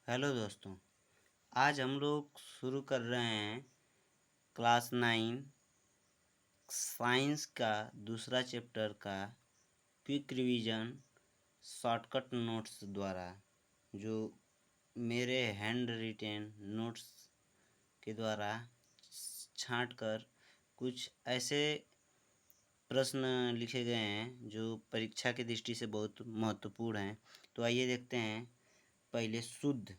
Hello दोस्तों। आज हम लोग शुरू कर रहे हैं क्लास 9 साइंस का दूसरा चैप्टर का क्विक रिवीजन शॉर्टकट नोट्स द्वारा, जो मेरे हैंड रिटेन नोट्स के द्वारा छांट कर कुछ ऐसे प्रश्न लिखे गए हैं जो परीक्षा की दृष्टि से बहुत महत्वपूर्ण हैं। तो आइए देखते हैं। पहले शुद्ध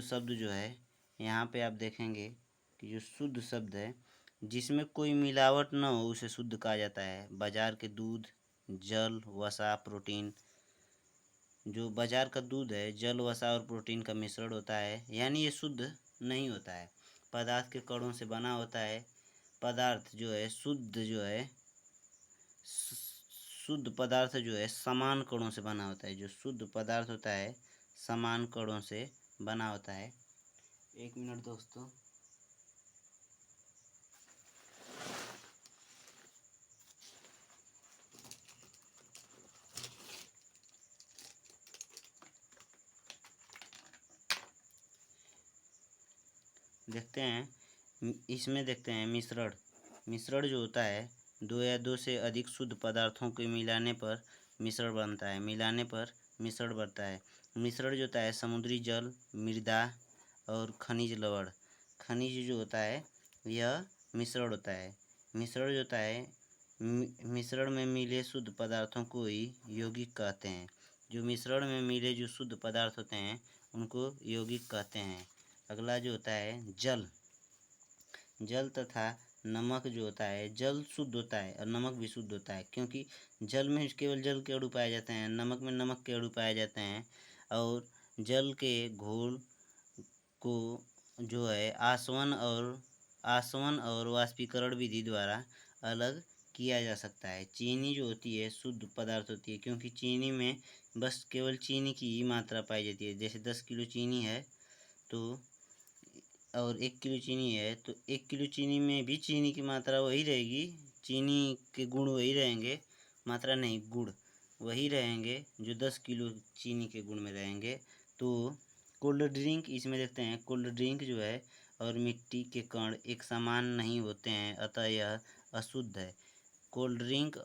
शब्द जो है, यहाँ पे आप देखेंगे कि जो शुद्ध शब्द है जिसमें कोई मिलावट न हो उसे शुद्ध कहा जाता है। बाजार के दूध, जल, वसा, प्रोटीन। जो बाजार का दूध है जल, वसा और प्रोटीन का मिश्रण होता है, यानी ये शुद्ध नहीं होता है। पदार्थ के कणों से बना होता है। पदार्थ जो है शुद्ध पदार्थ जो है समान कणों से बना होता है। जो शुद्ध पदार्थ होता है समान कणों से बना होता है। एक मिनट दोस्तों। देखते हैं, इसमें देखते हैं मिश्रण। मिश्रण जो होता है दो या दो से अधिक शुद्ध पदार्थों के मिलाने पर मिश्रण बनता है। मिलाने पर मिश्रण बनता है। मिश्रण जो होता है समुद्री जल, मृदा और खनिज लवण। खनिज जो होता है यह मिश्रण होता है। मिश्रण जो होता है मिश्रण में मिले शुद्ध पदार्थों को ही यौगिक कहते हैं। जो मिश्रण में मिले जो शुद्ध पदार्थ होते हैं उनको यौगिक कहते हैं। अगला जो होता है जल। जल तथा नमक जो होता है, जल शुद्ध होता है और नमक भी शुद्ध होता है, क्योंकि जल में केवल जल के अणु पाए जाते हैं, नमक में नमक के अणु पाए जाते हैं। और जल के घोल को जो है आसवन और वाष्पीकरण विधि द्वारा अलग किया जा सकता है। चीनी जो होती है शुद्ध पदार्थ होती है, क्योंकि चीनी में बस केवल चीनी की ही मात्रा पाई जाती है। जैसे 10 किलो चीनी है तो और 1 किलो चीनी है तो 1 किलो चीनी में भी चीनी की मात्रा वही रहेगी। चीनी के गुण वही रहेंगे, मात्रा नहीं, गुण वही रहेंगे जो 10 किलो चीनी के गुण में रहेंगे। तो कोल्ड ड्रिंक, इसमें देखते हैं कोल्ड ड्रिंक जो है और मिट्टी के कण एक समान नहीं होते हैं, अतः यह अशुद्ध है। कोल्ड ड्रिंक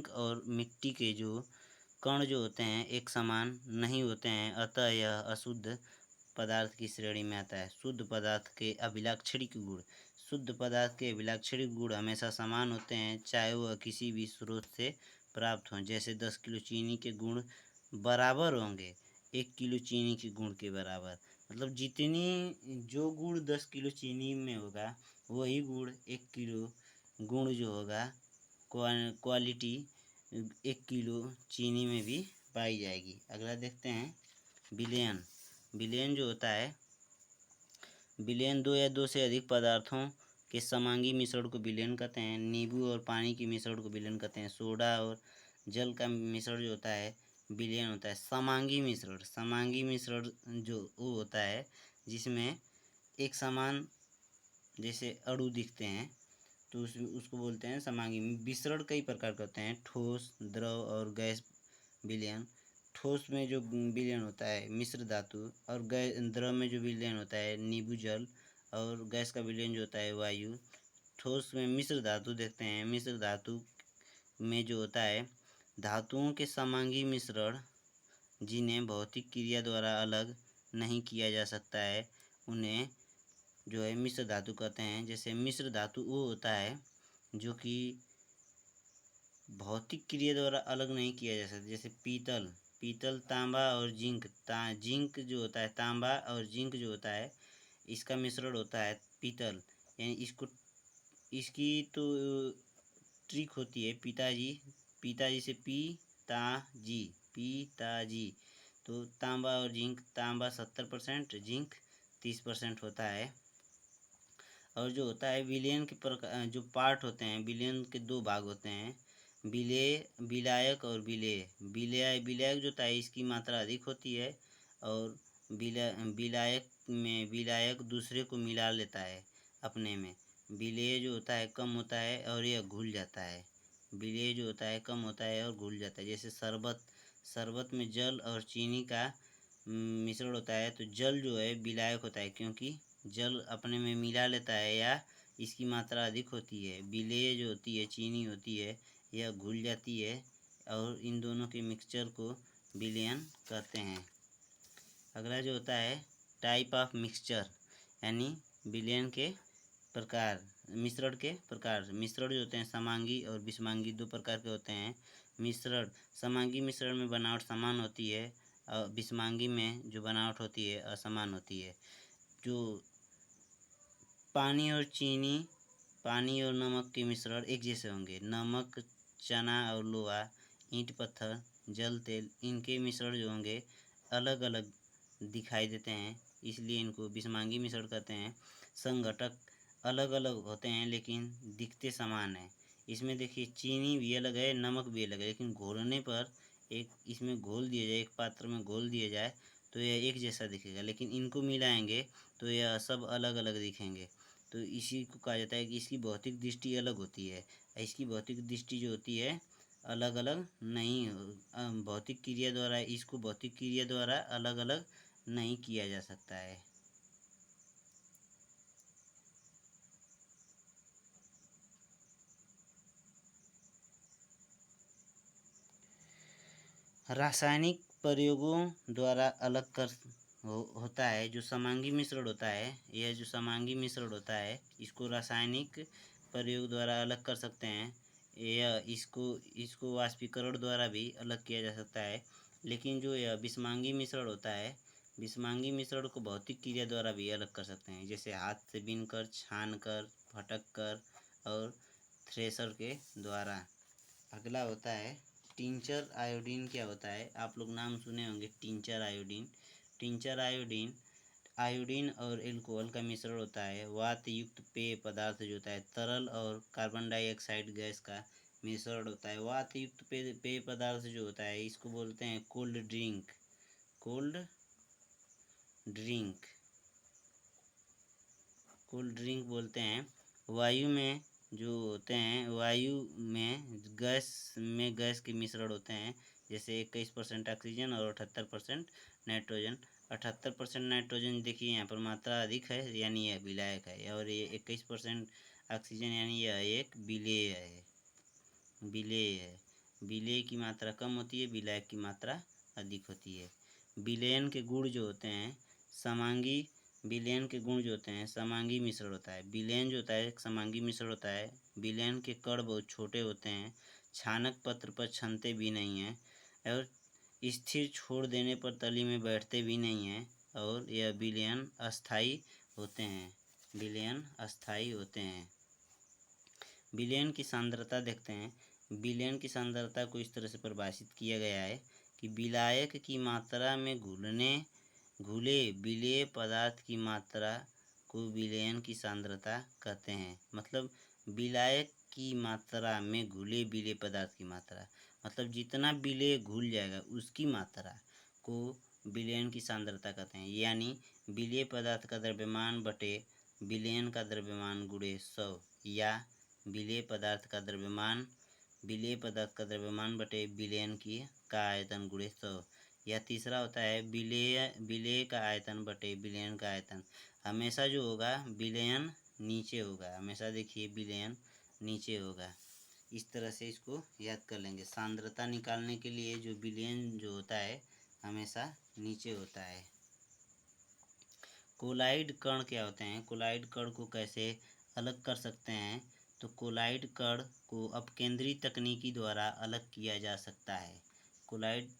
और मिट्टी के जो कण जो होते हैं एक समान नहीं होते हैं, अतः यह अशुद्ध पदार्थ की श्रेणी में आता है। शुद्ध पदार्थ के अभिलाक्षणिक गुण। शुद्ध पदार्थ के अभिलाक्षणिक गुण हमेशा समान होते हैं, चाहे वह किसी भी स्रोत से प्राप्त हों। जैसे 10 किलो चीनी के गुण बराबर होंगे 1 किलो चीनी के गुण के बराबर। मतलब जितनी जो गुण 10 किलो चीनी में होगा वही गुण 1 किलो गुण जो होगा क्वालिटी 1 किलो चीनी में भी पाई जाएगी। अगला देखते हैं विलयन। विलयन जो होता है, विलयन दो या दो से अधिक पदार्थों के समांगी मिश्रण को विलयन कहते हैं। नींबू और पानी के मिश्रण को विलयन कहते हैं। सोडा और जल का मिश्रण जो होता है विलयन होता है। समांगी मिश्रण जो वो होता है जिसमें एक समान जैसे अणु दिखते हैं तो उसको बोलते हैं समांगी। मिश्रण कई प्रकार के होते हैं, ठोस, द्रव और गैस विलयन। ठोस में जो विलयन होता है मिश्र धातु, और द्रव में जो विलयन होता है नींबू जल, और गैस का विलयन जो होता है वायु। ठोस में मिश्र धातु देखते हैं। मिश्र धातु में जो होता है धातुओं के समांगी मिश्रण जिन्हें भौतिक क्रिया द्वारा अलग नहीं किया जा सकता है उन्हें जो है मिश्र धातु कहते हैं। जैसे मिश्र धातु वो होता है जो कि भौतिक क्रिया द्वारा अलग नहीं किया जा सकता। जैसे पीतल, तांबा और जिंक जो होता है, तांबा और जिंक जो होता है इसका मिश्रण होता है पीतल। यानी इसकी तो ट्रिक होती है पिताजी से पिताजी। तो तांबा और जिंक, तांबा 70%, जिंक 30% होता है। और जो होता है विलयन के प्रकार, जो पार्ट होते हैं विलयन के दो भाग होते हैं, विलायक और विलायक जो होता है इसकी मात्रा अधिक होती है, और विलायक दूसरे को मिला लेता है अपने में। विलेय जो होता है कम होता है और यह घुल जाता है। विलेय जो होता है कम होता है और घुल जाता है। जैसे शरबत शरबत में जल और चीनी का मिश्रण होता है तो जल जो है विलायक होता है, क्योंकि जल अपने में मिला लेता है या इसकी मात्रा अधिक होती है। विलेय जो होती है, चीनी होती है, यह घुल जाती है और इन दोनों के मिक्सचर को विलयन कहते हैं। अगला जो होता है टाइप ऑफ मिक्सचर, यानी विलयन के प्रकार, मिश्रण के प्रकार। मिश्रण जो होते हैं समांगी और विषमांगी दो प्रकार के होते हैं। मिश्रण, समांगी मिश्रण में बनावट समान होती है और विषमांगी में जो बनावट होती है असमान होती है। जो पानी और चीनी, पानी और नमक के मिश्रण एक जैसे होंगे। नमक, चना और लोहा, ईंट पत्थर, जल तेल, इनके मिश्रण जो होंगे अलग अलग दिखाई देते हैं, इसलिए इनको विषमांगी मिश्रण कहते हैं। संघटक अलग अलग होते हैं लेकिन दिखते समान हैं। इसमें देखिए चीनी भी अलग है, नमक भी अलग है, लेकिन घोलने पर एक इसमें घोल दिया जाए, एक पात्र में घोल दिया जाए तो यह एक जैसा दिखेगा, लेकिन इनको मिलाएंगे तो यह सब अलग अलग दिखेंगे। तो इसी को कहा जाता है कि इसकी भौतिक दृष्टि अलग होती है। इसकी भौतिक दृष्टि जो होती है अलग अलग नहीं, भौतिक क्रिया द्वारा, इसको भौतिक क्रिया द्वारा अलग अलग नहीं किया जा सकता है। रासायनिक प्रयोगों द्वारा अलग कर होता है। जो समांगी मिश्रण होता है, यह जो समांगी मिश्रण होता है इसको रासायनिक प्रयोग द्वारा अलग कर सकते हैं। यह इसको वाष्पीकरण द्वारा भी अलग किया जा सकता है। लेकिन जो यह विषमांगी मिश्रण होता है, विषमांगी मिश्रण को भौतिक क्रिया द्वारा भी अलग कर सकते हैं, जैसे हाथ से बीनकर, छान कर, फटक कर और थ्रेशर के द्वारा। अगला होता है टिंचर आयोडीन। क्या होता है, आप लोग नाम सुने होंगे tincture iodine. Tincture iodine iodine और एल्कोहल का मिश्रण होता है। वात युक्त पेय पदार्थ जो होता है, तरल और कार्बन डाइऑक्साइड गैस का मिश्रण होता है। वात युक्त पेय पदार्थ जो होता है इसको बोलते हैं cold drink. Cold drink cold drink बोलते हैं। वायु में जो होते हैं, वायु में गैस के मिश्रण होते हैं, जैसे 21% ऑक्सीजन और 78% नाइट्रोजन। 78% नाइट्रोजन देखिए यहाँ पर मात्रा अधिक है, यानी यह विलायक है, और ये 21% ऑक्सीजन यानी यह एक विलेय है। विलेय है, विलेय की मात्रा कम होती है, विलायक की मात्रा अधिक होती है। विलयन के गुण जो होते हैं, समांगी विलयन के गुण जो होते हैं, समांगी मिश्रण होता है। विलयन जो होता है एक समांगी मिश्रण होता है। विलयन के कण बहुत छोटे होते हैं, छानक पत्र पर छनते भी नहीं हैं और स्थिर छोड़ देने पर तली में बैठते भी नहीं हैं, और यह विलयन अस्थायी होते हैं। विलयन अस्थायी होते हैं। विलयन की सांद्रता देखते हैं। विलयन की सांद्रता को इस तरह से परिभाषित किया गया है कि विलायक की मात्रा में घुले विलेय पदार्थ की मात्रा को विलयन की सांद्रता कहते हैं। मतलब विलायक की मात्रा में घुले विलेय पदार्थ की मात्रा, मतलब जितना विलेय घुल जाएगा उसकी मात्रा को विलयन की सांद्रता कहते हैं। यानी विलेय पदार्थ का द्रव्यमान बटे विलयन का द्रव्यमान गुणे 100, या विलेय पदार्थ का द्रव्यमान बटे विलयन की का आयतन गुणे 100। या तीसरा होता है विलेय का आयतन बटे विलयन का आयतन। हमेशा जो होगा विलयन नीचे होगा, हमेशा देखिए विलयन नीचे होगा। इस तरह से इसको याद कर लेंगे। सांद्रता निकालने के लिए जो विलयन जो होता है हमेशा नीचे होता है। कोलाइड कण क्या होते हैं, कोलाइड कण को कैसे अलग कर सकते हैं, तो कोलाइड कण को अपकेंद्री तकनीकी द्वारा अलग किया जा सकता है। कोलाइड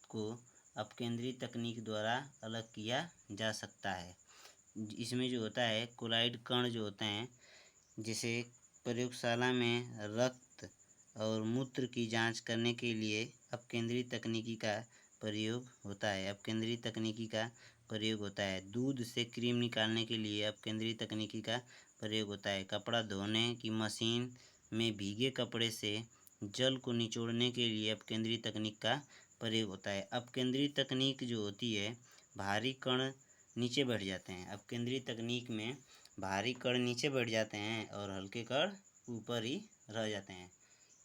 को अपकेंद्री तकनीक द्वारा अलग किया जा सकता है। इसमें जो होता है कोलाइड कण जो होते हैं, जैसे प्रयोगशाला में रक्त और मूत्र की जांच करने के लिए अपकेंद्री तकनीकी का प्रयोग होता है। अपकेंद्री तकनीकी का प्रयोग होता है। दूध से क्रीम निकालने के लिए अपकेंद्री तकनीकी का प्रयोग होता है। कपड़ा धोने की मशीन में भीगे कपड़े से जल को निचोड़ने के लिए अपकेंद्री तकनीक का प्रयोग होता है। अपकेंद्री तकनीक जो होती है, भारी कण नीचे बैठ जाते हैं। अपकेंद्री तकनीक में भारी कण नीचे बैठ जाते हैं और हल्के कण ऊपर ही रह जाते हैं।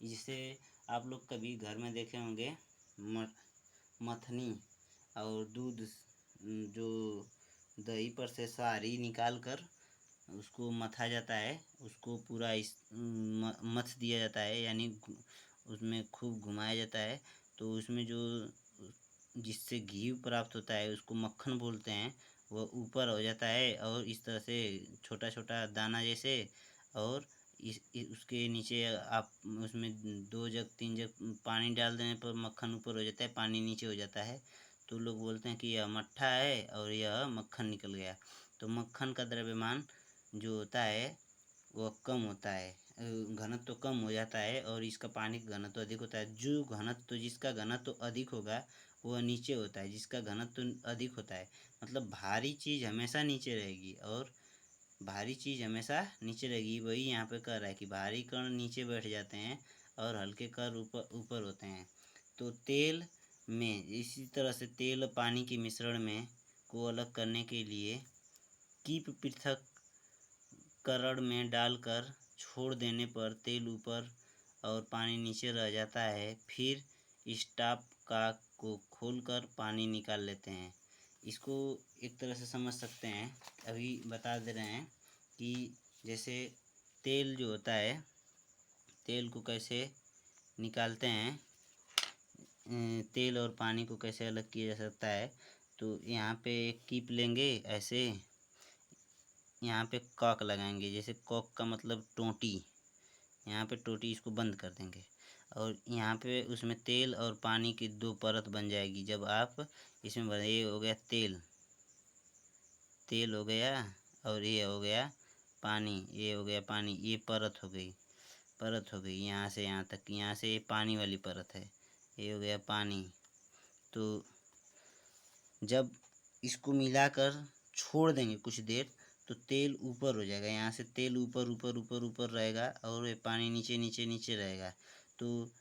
जिससे आप लोग कभी घर में देखे होंगे मथनी और दूध, जो दही पर से सारी निकाल कर उसको मथा जाता है, उसको पूरा मथ दिया जाता है, यानी उसमें खूब घुमाया जाता है। तो उसमें जो जिससे घी प्राप्त होता है उसको मक्खन बोलते हैं, वह ऊपर हो जाता है और इस तरह से छोटा छोटा दाना जैसे। और उसके नीचे आप उसमें 2 जग 3 जग पानी डाल देने पर मक्खन ऊपर हो जाता है, पानी नीचे हो जाता है। तो लोग बोलते हैं कि यह मट्ठा है और यह मक्खन निकल गया। तो मक्खन का द्रव्यमान जो होता है वह कम होता है, घनत्व तो कम हो जाता है, और इसका पानी का घनत्व तो अधिक होता है। जो घनत्व तो जिसका घनत्व तो अधिक होगा वह नीचे होता है, जिसका घनत्व तो अधिक होता है। मतलब भारी चीज़ हमेशा नीचे रहेगी, और भारी चीज़ हमेशा नीचे रहेगी। वही यहाँ पे कह रहा है कि भारी कण नीचे बैठ जाते हैं और हल्के कण ऊपर ऊपर होते हैं। तो तेल में इसी तरह से तेल और पानी के मिश्रण में को अलग करने के लिए कीप पृथक्करण में डालकर छोड़ देने पर तेल ऊपर और पानी नीचे रह जाता है। फिर स्टॉप का को खोलकर पानी निकाल लेते हैं। इसको एक तरह से समझ सकते हैं, अभी बता दे रहे हैं कि जैसे तेल जो होता है, तेल को कैसे निकालते हैं, तेल और पानी को कैसे अलग किया जा सकता है। तो यहाँ पे एक कीप लेंगे ऐसे, यहाँ पे कॉक लगाएंगे, जैसे कॉक का मतलब टोंटी, यहाँ पे टोटी इसको बंद कर देंगे और यहाँ पे उसमें तेल और पानी की 2 परत बन जाएगी। जब आप इसमें भर, ये हो गया तेल, तेल हो गया, और ये हो गया पानी, ये हो गया पानी, ये परत हो गई, परत हो गई यहाँ से यहाँ तक, यहाँ से ये पानी वाली परत है, ये हो गया पानी। तो जब इसको मिलाकर छोड़ देंगे कुछ देर तो तेल ऊपर हो जाएगा, यहाँ से तेल ऊपर ऊपर ऊपर ऊपर रहेगा और ये पानी नीचे नीचे नीचे रहेगा। तो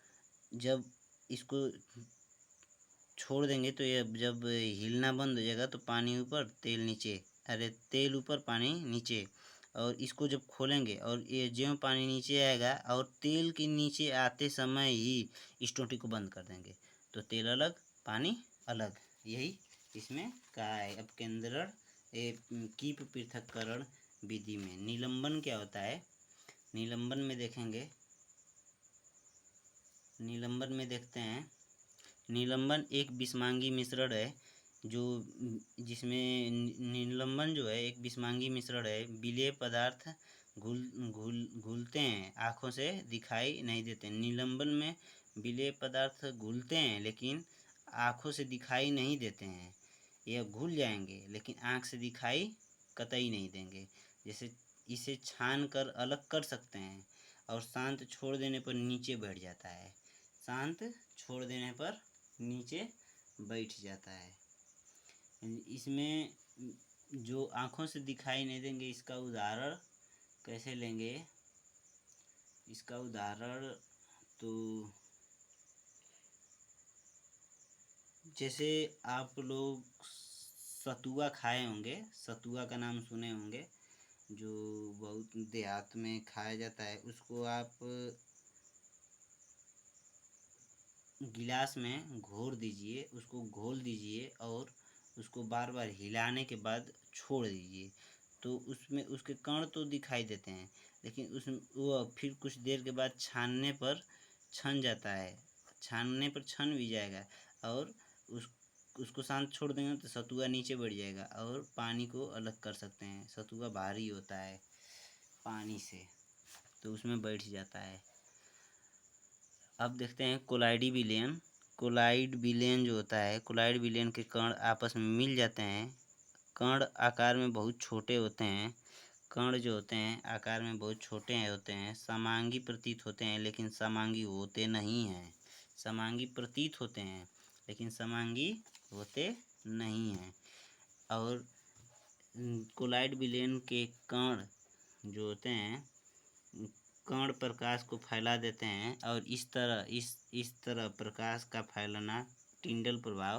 जब इसको छोड़ देंगे तो ये जब हिलना बंद हो जाएगा तो पानी ऊपर तेल नीचे, अरे तेल ऊपर पानी नीचे। और इसको जब खोलेंगे और ये ज्यों पानी नीचे आएगा और तेल के नीचे आते समय ही इस टोंटी को बंद कर देंगे, तो तेल अलग पानी अलग, यही इसमें कहा है। अब केंद्रण कीप पृथक्करण विधि में निलंबन क्या होता है, निलंबन में देखेंगे, निलंबन में देखते हैं। निलंबन एक विषमांगी मिश्रण है, जो जिसमें निलंबन जो है एक विषमांगी मिश्रण है। विलेय पदार्थ घुलते हैं, आँखों से दिखाई नहीं देते। निलंबन में विलेय पदार्थ घुलते हैं लेकिन आँखों से दिखाई नहीं देते हैं। यह घुल जाएंगे लेकिन आँख से दिखाई कतई नहीं देंगे। जैसे इसे छान कर अलग कर सकते हैं, और शांत छोड़ देने पर नीचे बैठ जाता है, शांत छोड़ देने पर नीचे बैठ जाता है। इसमें जो आँखों से दिखाई नहीं देंगे, इसका उदाहरण कैसे लेंगे, इसका उदाहरण तो जैसे आप लोग सतुआ खाए होंगे, सतुआ का नाम सुने होंगे, जो बहुत देहात में खाया जाता है। उसको आप गिलास में घोर दीजिए, उसको घोल दीजिए और उसको बार बार हिलाने के बाद छोड़ दीजिए, तो उसमें उसके कण तो दिखाई देते हैं लेकिन उसमें वो फिर कुछ देर के बाद छानने पर छन जाता है, छानने पर छन भी जाएगा। और उसको शांत छोड़ देंगे तो सतुआ नीचे बढ़ जाएगा और पानी को अलग कर सकते हैं। सतुआ भारी होता है पानी से, तो उसमें बैठ जाता है। अब देखते हैं कोलाइडी विलयन। कोलाइड विलयन जो होता है, कोलाइड विलयन के कण आपस में मिल जाते हैं। कण आकार में बहुत छोटे होते हैं, कण जो होते हैं आकार में बहुत छोटे होते हैं, समांगी प्रतीत होते हैं लेकिन समांगी होते नहीं हैं, समांगी प्रतीत होते हैं लेकिन समांगी होते नहीं हैं। और कोलाइड विलयन के कण जो होते हैं, कण प्रकाश को फैला देते हैं, और इस तरह प्रकाश का फैलाना टिंडल प्रभाव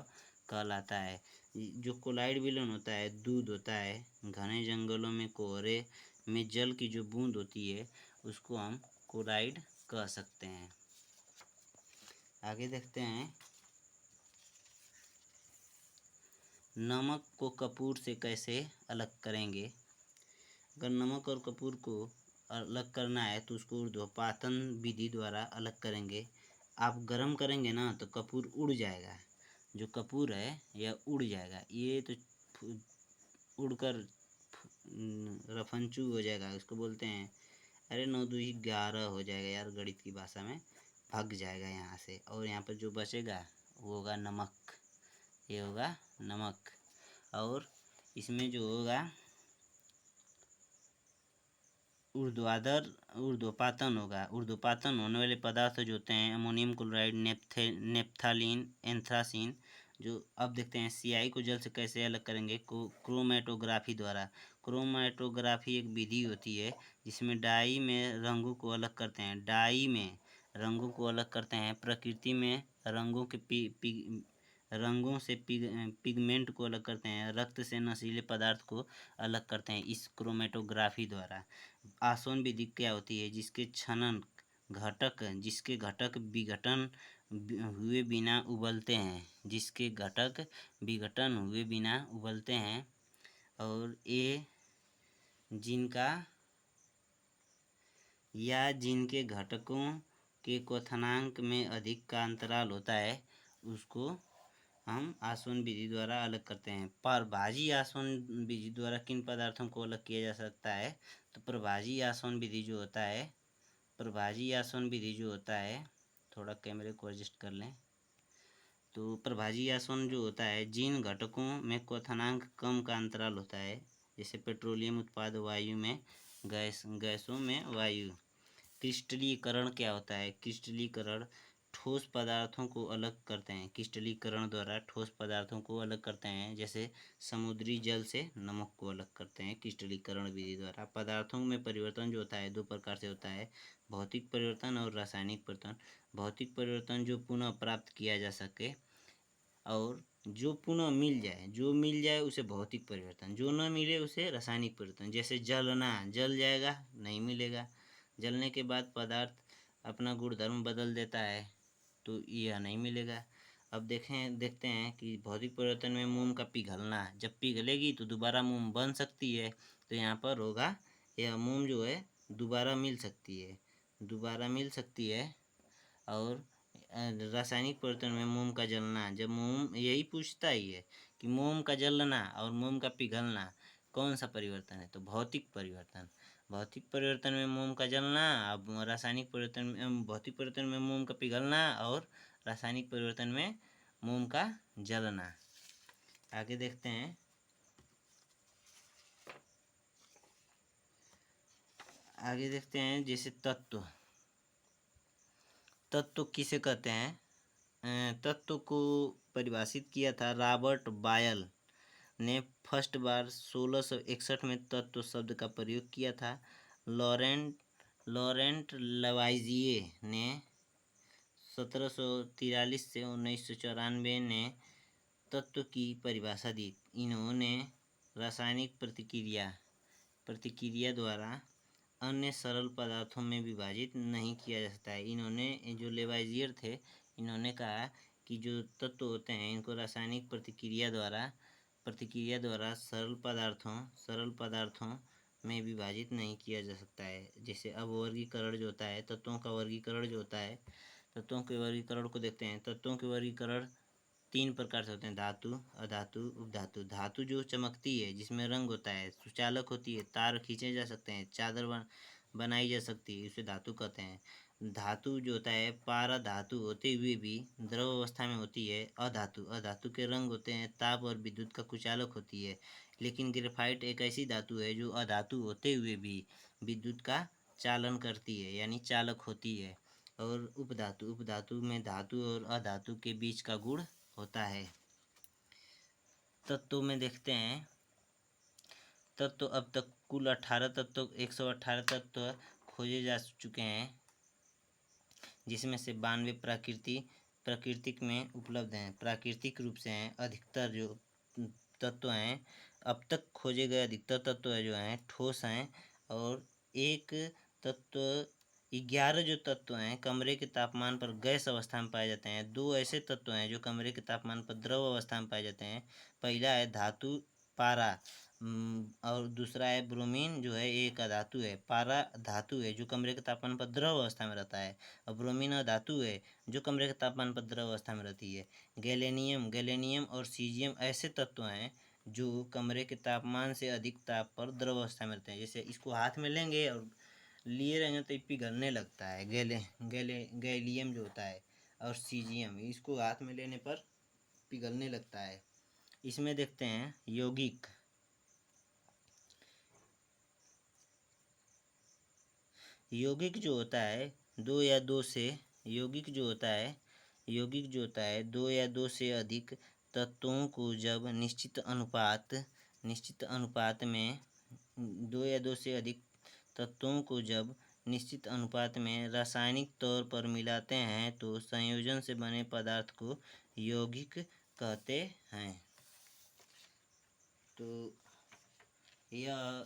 कहलाता है। जो कोलाइड विलयन होता है, दूध होता है, घने जंगलों में कोहरे में जल की जो बूंद होती है उसको हम कोलाइड कह सकते हैं। आगे देखते हैं, नमक को कपूर से कैसे अलग करेंगे? अगर नमक और कपूर को अलग करना है तो उसको ऊर्ध्वपातन विधि द्वारा अलग करेंगे। आप गर्म करेंगे ना तो कपूर उड़ जाएगा, जो कपूर है यह उड़ जाएगा, ये तो उड़कर रफंचू हो जाएगा, उसको बोलते हैं। अरे 9 दूनी 11 हो जाएगा यार, गणित की भाषा में भाग जाएगा यहाँ से, और यहाँ पर जो बचेगा वो होगा नमक, ये होगा नमक। और इसमें जो होगा ऊर्ध्वपातन होगा। ऊर्ध्वपातन होने वाले पदार्थ जो होते हैं अमोनियम क्लोराइड, नेप्थालीन, एंथ्रासीन। जो अब देखते हैं सियाई को जल से कैसे अलग करेंगे, क्रोमेटोग्राफी द्वारा। क्रोमेटोग्राफी एक विधि होती है जिसमें डाई में रंगों को अलग करते हैं, डाई में रंगों को अलग करते हैं। प्रकृति में रंगों के रंगों से पिगमेंट को अलग करते हैं, रक्त से नशीले पदार्थ को अलग करते हैं इस क्रोमेटोग्राफी द्वारा। आसवन विधि क्या होती है, जिसके घटक विघटन हुए बिना उबलते हैं, जिसके घटक विघटन हुए बिना उबलते हैं, और ये जिनका या जिनके घटकों के क्वथनांक में अधिक का अंतराल होता है, उसको हम आसवन विधि द्वारा अलग करते हैं। प्रभाजी आसवन विधि द्वारा किन पदार्थों को अलग किया जा सकता है? तो प्रभाजी आसवन विधि जो होता है, प्रभाजी आसवन विधि जो होता है, थोड़ा कैमरे को एडजस्ट कर लें। तो प्रभाजी आसवन जो होता है, जिन घटकों में क्वथनांक कम का अंतराल होता है, जैसे पेट्रोलियम उत्पाद वायु में, गैसों में वायु। क्रिस्टलीकरण क्या होता है? क्रिस्टलीकरण ठोस पदार्थों को अलग करते हैं, क्रिस्टलीकरण द्वारा ठोस पदार्थों को अलग करते हैं, जैसे समुद्री जल से नमक को अलग करते हैं क्रिस्टलीकरण विधि द्वारा। पदार्थों में परिवर्तन जो होता है 2 प्रकार से होता है, भौतिक परिवर्तन और रासायनिक परिवर्तन। भौतिक परिवर्तन जो पुनः प्राप्त किया जा सके, और जो पुनः मिल जाए उसे भौतिक परिवर्तन, जो न मिले उसे रासायनिक परिवर्तन। जैसे जलना, जल जाएगा नहीं मिलेगा, जलने के बाद पदार्थ अपना गुणधर्म बदल देता है, तो यह नहीं मिलेगा। अब देखते हैं कि भौतिक परिवर्तन में मोम का पिघलना, जब पिघलेगी तो दोबारा मोम बन सकती है, तो यहाँ पर होगा यह मोम जो है दोबारा मिल सकती है, दोबारा मिल सकती है। और रासायनिक परिवर्तन में मोम का जलना, जब मोम यही पूछता ही है कि मोम का जलना और मोम का पिघलना कौन सा परिवर्तन है, तो भौतिक परिवर्तन। भौतिक परिवर्तन में मोम का जलना, अब रासायनिक परिवर्तन में, भौतिक परिवर्तन में मोम का पिघलना और रासायनिक परिवर्तन में मोम का जलना। आगे देखते हैं। आगे देखते हैं जैसे तत्व, तत्व किसे कहते हैं? तत्व को परिभाषित किया था रॉबर्ट बायल ने फर्स्ट बार 1661 में तत्व शब्द का प्रयोग किया था। लॉरेंट लवाइजिए ने 1743 से 1994 ने तत्व की परिभाषा दी। इन्होंने रासायनिक प्रतिक्रिया द्वारा अन्य सरल पदार्थों में विभाजित नहीं किया जा सकता है। इन्होंने, जो लेवाइजियर थे, इन्होंने कहा कि जो तत्व होते हैं इनको रासायनिक प्रतिक्रिया द्वारा सरल पदार्थों में विभाजित नहीं किया जा सकता है। जैसे अब वर्गीकरण जो होता है, तत्वों का वर्गीकरण जो होता है, तत्वों के वर्गीकरण को देखते हैं। तत्वों के वर्गीकरण 3 प्रकार से होते हैं, धातु, अधातु, उपधातु। धातु जो चमकती है, जिसमें रंग होता है, सुचालक होती है, तार खींचे जा सकते हैं, चादर बनाई जा सकती है, उसे धातु कहते हैं। धातु जो होता है पारा धातु होते हुए भी द्रव अवस्था में होती है। अधातु के रंग होते हैं, ताप और विद्युत का कुचालक होती है। लेकिन ग्रेफाइट एक ऐसी धातु है जो अधातु होते हुए भी विद्युत का चालन करती है, यानी चालक होती है। और उपधातु में धातु और अधातु के बीच का गुण होता है। तत्वों में देखते हैं। तत्व अब तक कुल 118 तत्व खोजे जा चुके हैं, जिसमें से 92 प्राकृतिक में उपलब्ध हैं, प्राकृतिक रूप से हैं। अधिकतर जो तत्व हैं, अब तक खोजे गए अधिकतर तत्व जो हैं ठोस हैं, और एक तत्व 11 जो तत्व हैं कमरे के तापमान पर गैस अवस्था में पाए जाते हैं। 2 ऐसे तत्व हैं जो कमरे के तापमान पर द्रव अवस्था में पाए जाते हैं। पहला है धातु पारा, और दूसरा है ब्रोमीन जो है एक अधातु है। पारा धातु है जो कमरे के तापमान पर द्रव अवस्था में रहता है, और ब्रोमीन अधातु है जो कमरे के तापमान पर द्रव अवस्था में रहती है। गैलेनियम और सीजियम ऐसे तत्व हैं जो कमरे के तापमान से अधिक ताप पर द्रव अवस्था में रहते हैं। जैसे इसको हाथ में लेंगे और लिए रहेंगे तो ये पिघलने लगता है। गैलियम जो होता है और सीजियम, इसको हाथ में लेने पर पिघलने लगता है। इसमें देखते हैं यौगिक। यौगिक जो होता है दो या दो से यौगिक जो होता है दो या दो से अधिक तत्वों को जब निश्चित अनुपात में दो या दो से अधिक तत्वों को जब निश्चित अनुपात में रासायनिक तौर पर मिलाते हैं तो संयोजन से बने पदार्थ को यौगिक कहते हैं। तो यह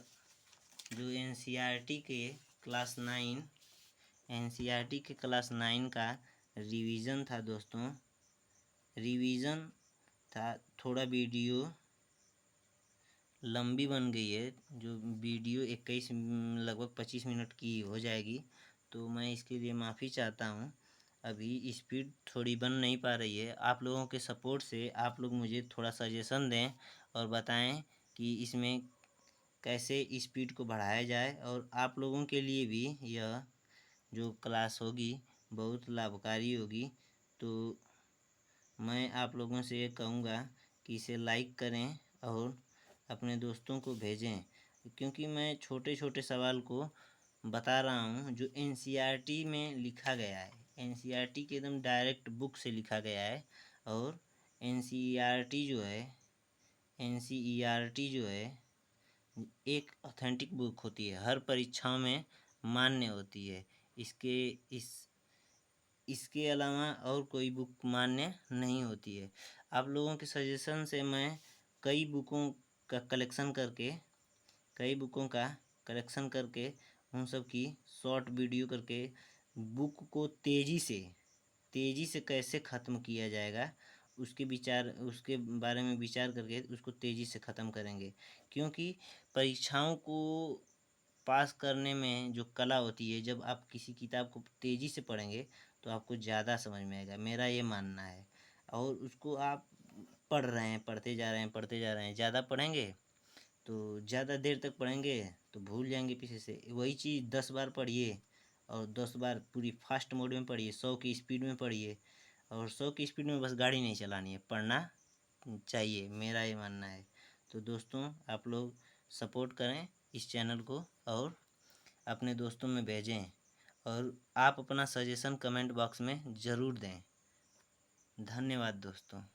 जो एनसीईआरटी के क्लास 9 का रिवीजन था दोस्तों। रिवीजन था, थोड़ा वीडियो लंबी बन गई है। जो वीडियो 21 लगभग 25 मिनट की हो जाएगी, तो मैं इसके लिए माफ़ी चाहता हूँ। अभी स्पीड थोड़ी बन नहीं पा रही है। आप लोगों के सपोर्ट से आप लोग मुझे थोड़ा सजेशन दें और बताएं कि इसमें कैसे स्पीड को बढ़ाया जाए, और आप लोगों के लिए भी यह जो क्लास होगी बहुत लाभकारी होगी। तो मैं आप लोगों से ये कहूँगा कि इसे लाइक करें और अपने दोस्तों को भेजें, क्योंकि मैं छोटे छोटे सवाल को बता रहा हूँ जो एनसीईआरटी में लिखा गया है। एनसीईआरटी के एकदम डायरेक्ट बुक से लिखा गया है। और एनसीईआरटी जो है एक ऑथेंटिक बुक होती है, हर परीक्षाओं में मान्य होती है। इसके अलावा और कोई बुक मान्य नहीं होती है। आप लोगों के सजेशन से मैं कई बुकों का कलेक्शन करके उन सब की शॉर्ट वीडियो करके बुक को तेज़ी से कैसे ख़त्म किया जाएगा उसके बारे में विचार करके उसको तेज़ी से ख़त्म करेंगे। क्योंकि परीक्षाओं को पास करने में जो कला होती है, जब आप किसी किताब को तेज़ी से पढ़ेंगे तो आपको ज़्यादा समझ में आएगा, मेरा ये मानना है। और उसको आप पढ़ते जा रहे हैं, ज़्यादा पढ़ेंगे तो ज़्यादा देर तक पढ़ेंगे तो भूल जाएंगे पीछे से। वही चीज़ 10 बार पढ़िए और 10 बार पूरी फास्ट मोड में पढ़िए, 100 की स्पीड में पढ़िए। और 100 की स्पीड में बस गाड़ी नहीं चलानी है, पढ़ना चाहिए, मेरा ये मानना है। तो दोस्तों आप लोग सपोर्ट करें इस चैनल को और अपने दोस्तों में भेजें, और आप अपना सजेशन कमेंट बॉक्स में ज़रूर दें। धन्यवाद दोस्तों।